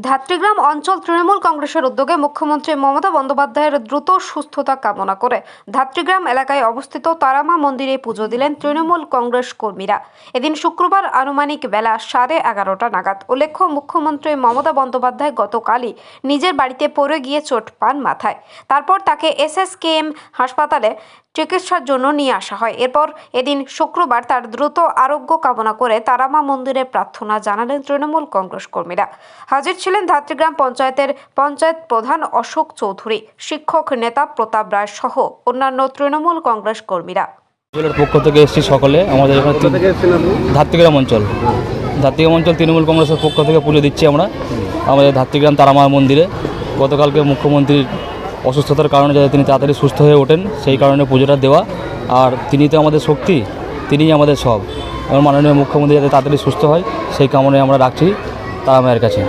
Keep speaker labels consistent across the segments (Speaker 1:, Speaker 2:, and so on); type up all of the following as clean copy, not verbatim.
Speaker 1: ধাত্রীগ্রাম অঞ্চল তৃণমূল কংগ্রেসের উদ্যোগে মুখ্যমন্ত্রী মমতা বন্দ্যোপাধ্যায়ের দ্রুত সুস্থতা কামনা করে ধাত্রীগ্রাম এলাকায় অবস্থিত তারামা মন্দিরে পুজো দিলেন তৃণমূল কংগ্রেস কর্মীরা। এদিন শুক্রবার আনুমানিক বেলা 11:30 নাগাদ। উল্লেখ্য, মুখ্যমন্ত্রী মমতা বন্দ্যোপাধ্যায় গতকালই নিজের বাড়িতে পড়ে গিয়ে চোট পান মাথায়। তারপর তাকে SSKM হাসপাতালে চিকিৎসার জন্য নিয়ে আসা হয়। এরপর এদিন শুক্রবার তার দ্রুত আরোগ্য কামনা করে তারামা মন্দিরে প্রার্থনা জানালেন তৃণমূল কংগ্রেস কর্মীরা। হাজির ছিলেন ধাত্রীগ্রাম পঞ্চায়েতের পঞ্চায়েত প্রধান অশোক চৌধুরী, শিক্ষক নেতা প্রতাপ রায় সহ অন্যান্য তৃণমূল কংগ্রেস কর্মীরা।
Speaker 2: পক্ষ থেকে এসেছি সকলে। আমাদের এখানে ধাত্রীগ্রাম অঞ্চল তৃণমূল কংগ্রেসের পক্ষ থেকে পুজো দিচ্ছি আমরা আমাদের ধাত্রীগ্রাম তারামা মন্দিরে। গতকালকে মুখ্যমন্ত্রীর অসুস্থতার কারণে যাতে তিনি তাড়াতাড়ি সুস্থ হয়ে ওঠেন সেই কারণে পুজোটা দেওয়া। আর তিনি তো আমাদের শক্তি, তিনিই আমাদের সব। এবং মাননীয় মুখ্যমন্ত্রী যাতে তাড়াতাড়ি সুস্থ হয় সেই কামনায় আমরা রাখছি তারা মায়ের কাছে।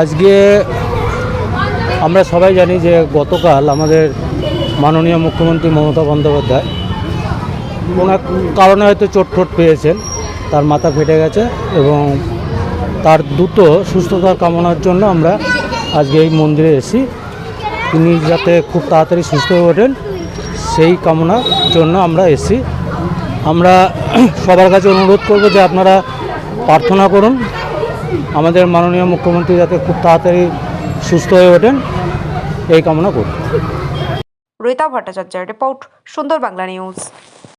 Speaker 3: আজকে আমরা সবাই জানি যে গতকাল আমাদের মাননীয় মুখ্যমন্ত্রী মমতা বন্দ্যোপাধ্যায় কোনো এক কারণে হয়তো চোট পেয়েছেন, তার মাথা ফেটে গেছে এবং তার দ্রুত সুস্থতার কামনার জন্য আমরা আজকে এই মন্দিরে এসেছি। তিনি যাতে খুব তাড়াতাড়ি সুস্থ হয়ে ওঠেন সেই কামনার জন্য আমরা এসেছি। আমরা সবার কাছে অনুরোধ করব যে আপনারা প্রার্থনা করুন আমাদের মাননীয় মুখ্যমন্ত্রী যাতে খুব তাড়াতাড়ি সুস্থ হয়ে ওঠেন এই কামনা করুন।
Speaker 1: রীতা ভট্টাচার্যের রিপোর্ট, সুন্দর বাংলা নিউজ।